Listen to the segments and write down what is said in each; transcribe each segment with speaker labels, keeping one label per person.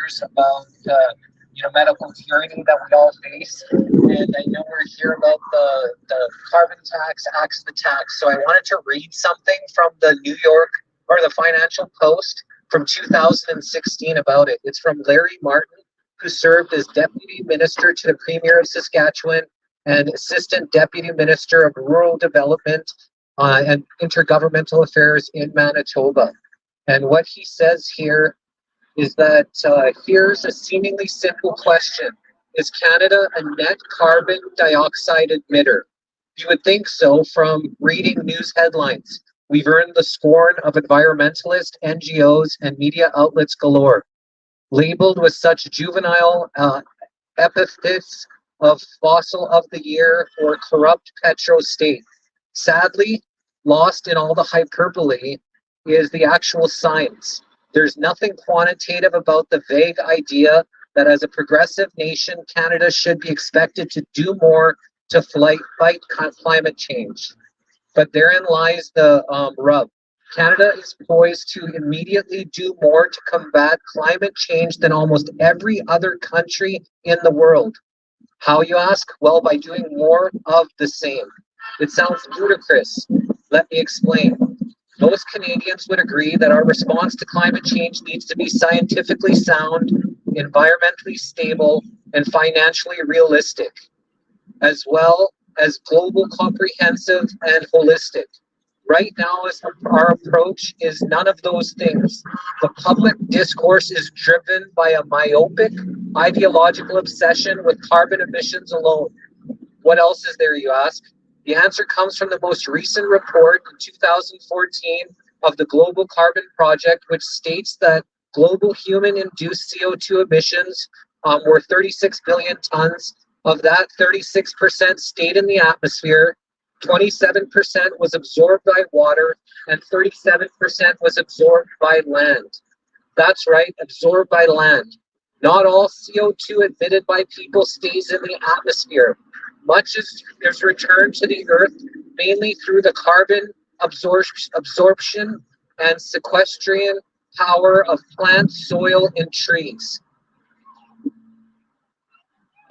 Speaker 1: years about medical tyranny that we all face, and I know we're here about the carbon tax, acts the tax. So I wanted to read something from the New York or the Financial Post from 2016 about it. It's from Larry Martin, who served as Deputy Minister to the Premier of Saskatchewan and Assistant Deputy Minister of Rural Development and Intergovernmental Affairs in Manitoba. And what he says here is that here's a seemingly simple question. Is Canada a net carbon dioxide emitter? You would think so from reading news headlines. We've earned the scorn of environmentalists, NGOs, and media outlets galore, labeled with such juvenile epithets of fossil of the year or corrupt petro state. Sadly, lost in all the hyperbole is the actual science. There's nothing quantitative about the vague idea that as a progressive nation, Canada should be expected to do more to fight climate change. But therein lies the rub. Canada is poised to immediately do more to combat climate change than almost every other country in the world. How, you ask? Well, by doing more of the same. It sounds ludicrous. Let me explain. Most Canadians would agree that our response to climate change needs to be scientifically sound, environmentally stable, and financially realistic, as well as global, comprehensive, and holistic. Right now, our approach is none of those things. The public discourse is driven by a myopic, ideological obsession with carbon emissions alone. What else is there, you ask? The answer comes from the most recent report in 2014 of the Global Carbon Project, which states that global human-induced CO2 emissions were 36 billion tons. Of that, 36% stayed in the atmosphere, 27% was absorbed by water, and 37% was absorbed by land. That's right, absorbed by land. Not all CO2 emitted by people stays in the atmosphere. Much is returned to the earth, mainly through the carbon absorption and sequestration power of plants, soil, and trees.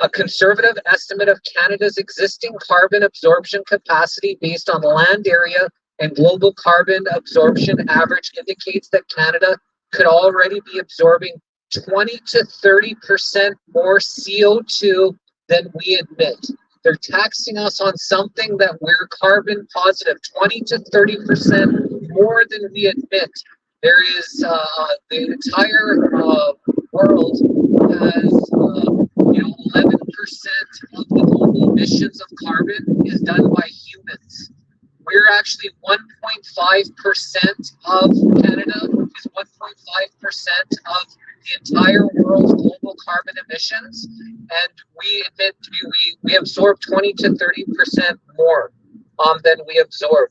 Speaker 1: A conservative estimate of Canada's existing carbon absorption capacity based on land area and global carbon absorption average indicates that Canada could already be absorbing 20 to 30% more CO2 than we emit. They're taxing us on something that we're carbon positive, 20 to 30% more than we admit. There is the entire world has 11% of the global emissions of carbon is done by humans. We're actually 1.5% of Canada is 1.5% of the entire world's global carbon emissions, and we absorb 20 to 30% more than we absorb.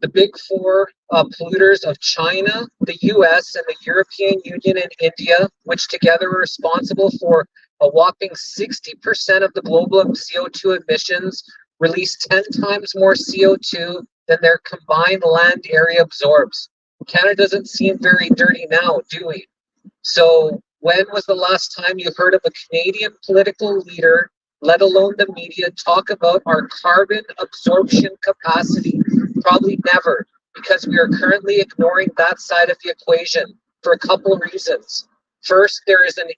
Speaker 1: The big four polluters of China, the US, and the European Union and India, which together are responsible for a whopping 60% of the global CO2 emissions, release 10 times more CO2 than their combined land area absorbs. Canada doesn't seem very dirty now, do we? So when was the last time you heard of a Canadian political leader, let alone the media, talk about our carbon absorption capacity? Probably never, because we are currently ignoring that side of the equation for a couple of reasons. First, there is an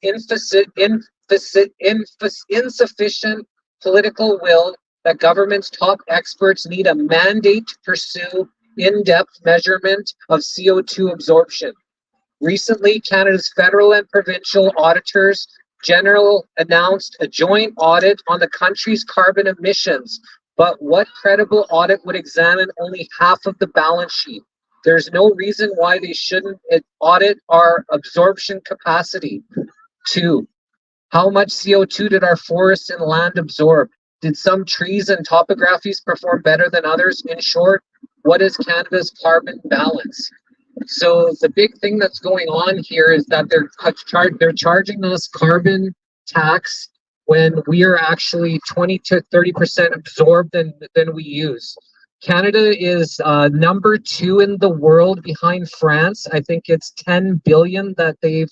Speaker 1: insufficient political will that government's top experts need a mandate to pursue in-depth measurement of CO2 absorption. Recently, Canada's federal and provincial auditors general announced a joint audit on the country's carbon emissions. But what credible audit would examine only half of the balance sheet? There's no reason why they shouldn't audit our absorption capacity. 2, how much CO2 did our forests and land absorb? Did some trees and topographies perform better than others? In short, what is Canada's carbon balance? So the big thing that's going on here is that they're charging us carbon tax when we are actually 20 to 30% absorbed than we use. Canada is number 2 in the world behind France. I think it's 10 billion that they've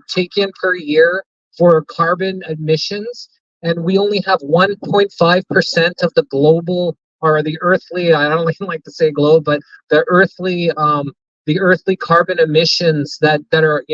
Speaker 1: taken per year for carbon emissions. And we only have 1.5% of the global or the earthly, I don't even like to say globe, but the earthly carbon emissions that are,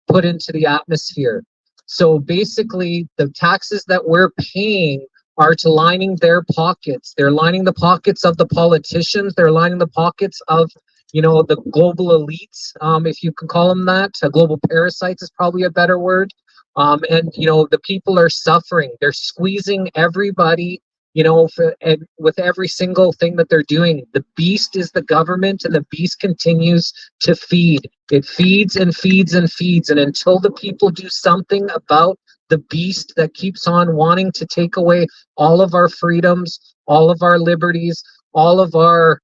Speaker 1: put into the atmosphere. So basically the taxes that we're paying are to lining their pockets. They're lining the pockets of the politicians. They're lining the pockets of, the global elites, if you can call them that. Global parasites is probably a better word. And, the people are suffering. They're squeezing everybody, and with every single thing that they're doing. The beast is the government, and the beast continues to feed. It feeds and feeds and feeds. And until the people do something about the beast that keeps on wanting to take away all of our freedoms, all of our liberties, all of our,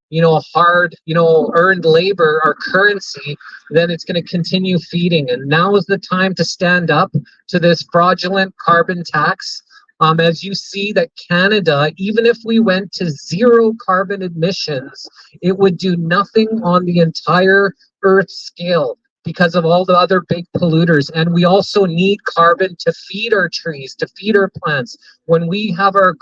Speaker 1: hard, earned labor, our currency, then it's going to continue feeding. And now is the time to stand up to this fraudulent carbon tax. As you see that Canada, even if we went to zero carbon emissions, it would do nothing on the entire Earth scale because of all the other big polluters. And we also need carbon to feed our trees, to feed our plants. When we have our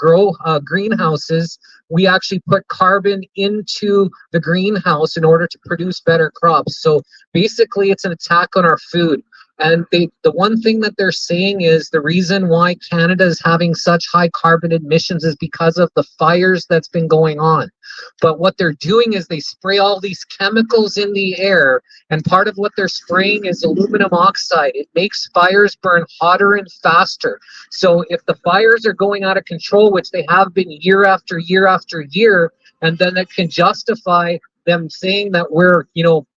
Speaker 1: greenhouses, we actually put carbon into the greenhouse in order to produce better crops. So basically, it's an attack on our food. And the one thing that they're saying is the reason why Canada is having such high carbon emissions is because of the fires that's been going on. But what they're doing is they spray all these chemicals in the air, and part of what they're spraying is aluminum oxide. It makes fires burn hotter and faster. So if the fires are going out of control, which they have been year after year after year, and then it can justify them saying that we're,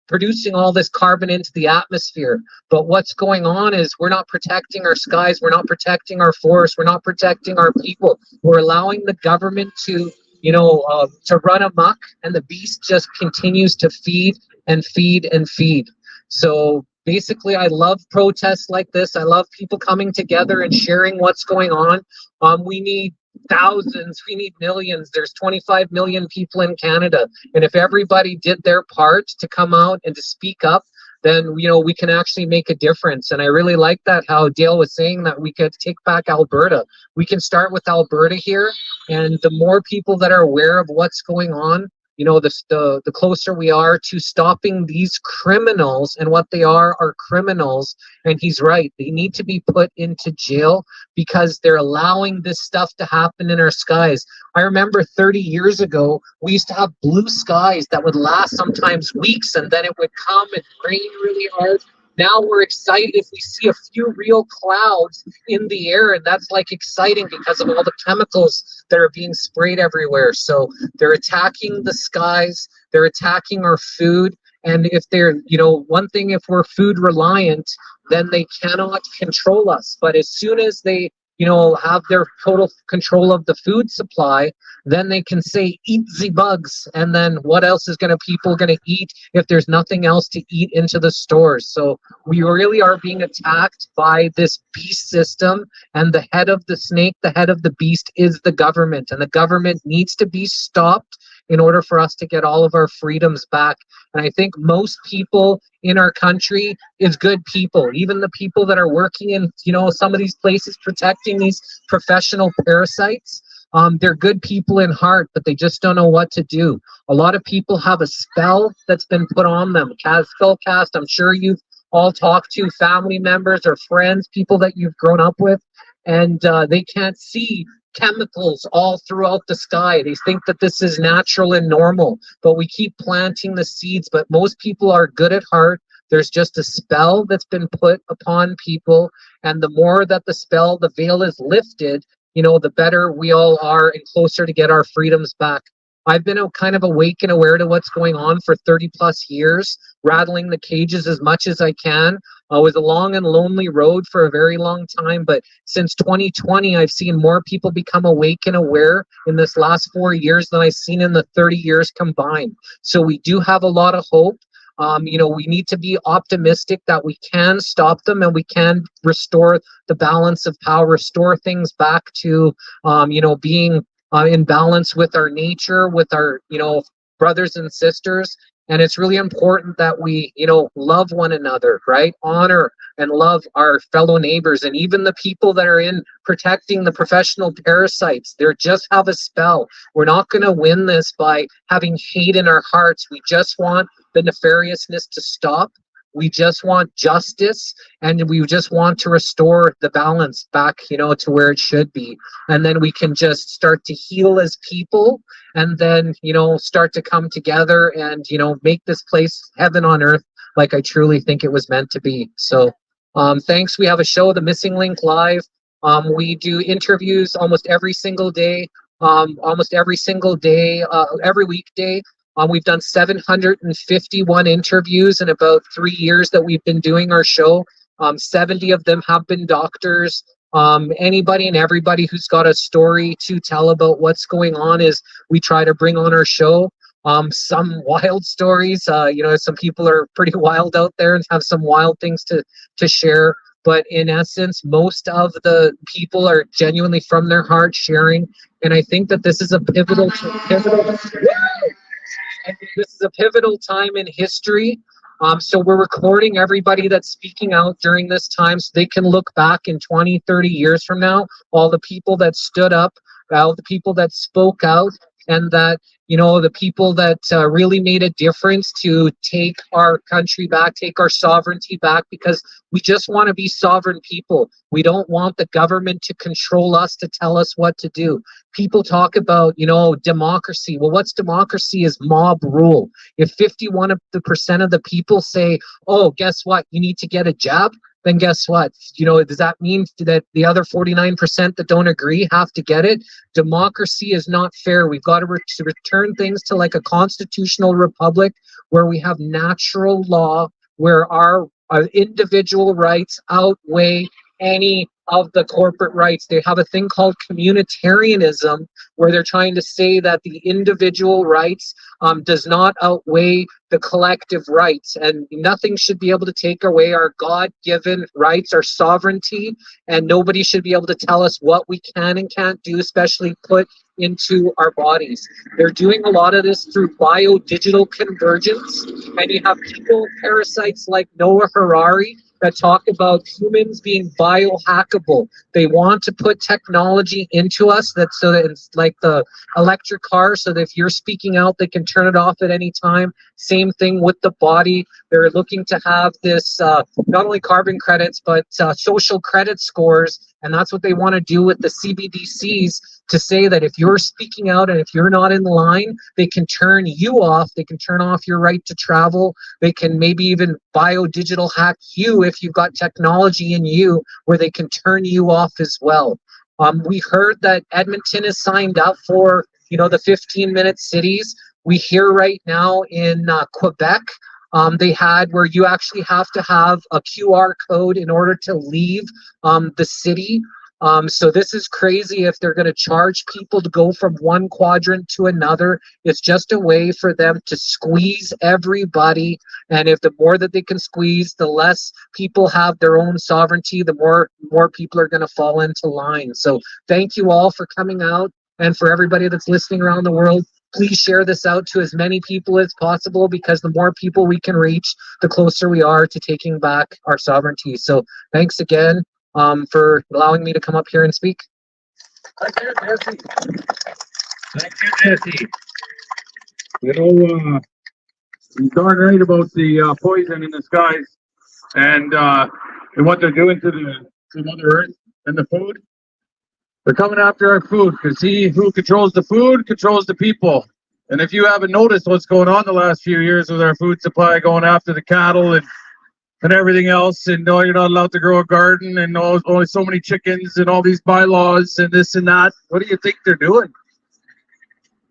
Speaker 1: producing all this carbon into the atmosphere. But what's going on is we're not protecting our skies, we're not protecting our forests, we're not protecting our people. We're allowing the government to run amok, and the beast just continues to feed and feed and feed. So basically, I love protests like this. I love people coming together and sharing what's going on. We need thousands, we need millions. There's 25 million people in Canada, and if everybody did their part to come out and to speak up, then we can actually make a difference. And I really like that how Dale was saying that we could take back Alberta. We can start with Alberta here, and the more people that are aware of what's going on, the closer we are to stopping these criminals. And what they are criminals. And he's right, they need to be put into jail because they're allowing this stuff to happen in our skies. I remember 30 years ago, we used to have blue skies that would last sometimes weeks, and then it would come and rain really hard. Now we're excited if we see a few real clouds in the air, and that's like exciting because of all the chemicals that are being sprayed everywhere. So they're attacking the skies, they're attacking our food, and if they're, one thing, if we're food reliant, then they cannot control us. But as soon as they have their total control of the food supply, then they can say, eat the bugs. And then what else is people going to eat if there's nothing else to eat into the stores? So we really are being attacked by this beast system, and the head of the snake, the head of the beast is the government, and the government needs to be stopped in order for us to get all of our freedoms back. And I think most people in our country is good people. Even the people that are working in, some of these places protecting these professional parasites, they're good people in heart, but they just don't know what to do. A lot of people have a spell that's been put on them. Spell cast, I'm sure you've all talked to family members or friends, people that you've grown up with, and they can't see chemicals all throughout the sky. They think that this is natural and normal, but we keep planting the seeds. But most people are good at heart. There's just a spell that's been put upon people, and the more that the spell, the veil is lifted, the better we all are and closer to get our freedoms back. I've been kind of awake and aware to what's going on for 30 plus years, rattling the cages as much as I can. It was a long and lonely road for a very long time, but since 2020, I've seen more people become awake and aware in this last 4 years than I've seen in the 30 years combined. So we do have a lot of hope. We need to be optimistic that we can stop them and we can restore the balance of power, restore things back to, being in balance with our nature, with our, brothers and sisters. And it's really important that we, love one another, right? Honor and love our fellow neighbors, and even the people that are in protecting the professional parasites. They just have a spell. We're not going to win this by having hate in our hearts. We just want the nefariousness to stop. We just want justice, and we just want to restore the balance back, to where it should be. And then we can just start to heal as people, and then, start to come together and, make this place heaven on earth, like I truly think it was meant to be. So thanks. We have a show, The Missing Link Live. We do interviews almost every single day, every weekday. We've done 751 interviews in about 3 years that we've been doing our show. 70 of them have been doctors. Anybody and everybody who's got a story to tell about what's going on is we try to bring on our show. Some wild stories, some people are pretty wild out there and have some wild things to share. But in essence, most of the people are genuinely from their heart sharing. And I think that this is a pivotal time in history. So we're recording everybody that's speaking out during this time so they can look back in 20, 30 years from now, all the people that stood up, all the people that spoke out, and that, the people that really made a difference to take our country back, take our sovereignty back, because we just want to be sovereign people. We don't want the government to control us, to tell us what to do. People talk about, democracy. Well, what's democracy is mob rule. If 51% of the people say, oh, guess what? You need to get a jab. Then guess what? Does that mean that the other 49% that don't agree have to get it? Democracy is not fair. We've got to return things to like a constitutional republic where we have natural law, where our individual rights outweigh any of the corporate rights. They have a thing called communitarianism, where they're trying to say that the individual rights does not outweigh the collective rights, and nothing should be able to take away our God-given rights, our sovereignty, and nobody should be able to tell us what we can and can't do, especially put into our bodies. They're doing a lot of this through biodigital convergence, and you have people, parasites like Noah Harari, that talk about humans being biohackable. They want to put technology into us so that it's like the electric car, so that if you're speaking out, they can turn it off at any time. Same thing with the body. They're looking to have this not only carbon credits, but social credit scores. And that's what they want to do with the CBDCs, to say that if you're speaking out and if you're not in line, they can turn you off. They can turn off your right to travel. They can maybe even biodigital hack you if you've got technology in you, where they can turn you off as well. We heard that Edmonton is signed up for, the 15-minute cities. We hear right now in Quebec, they had where you actually have to have a QR code in order to leave the city. So this is crazy if they're going to charge people to go from one quadrant to another. It's just a way for them to squeeze everybody. And if the more that they can squeeze, the less people have their own sovereignty, the more people are going to fall into line. So thank you all for coming out, and for everybody that's listening around the world. Please share this out to as many people as possible, because the more people we can reach, the closer we are to taking back our sovereignty. So thanks again for allowing me to come up here and speak.
Speaker 2: Thank you, Jesse. Thank you, Jesse. You're darn right about the poison in the skies and what they're doing to Mother Earth and the food. They're coming after our food, because he who controls the food controls the people. And if you haven't noticed what's going on the last few years with our food supply, going after the cattle and everything else, and no, you're not allowed to grow a garden, and only so many chickens, and all these bylaws and this and that. What do you think they're doing?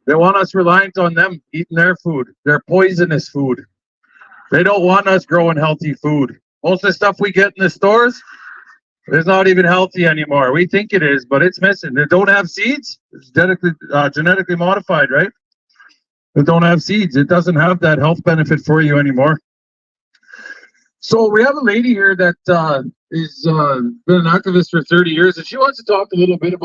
Speaker 2: They want us reliant on them eating their food, their poisonous food. They don't want us growing healthy food. Most of the stuff we get in the stores is not even healthy anymore. We think it is, but it's missing. They don't have seeds. It's genetically modified, right? They don't have seeds. It doesn't have that health benefit for you anymore. So we have a lady here that is been an activist for 30 years, and she wants to talk a little bit about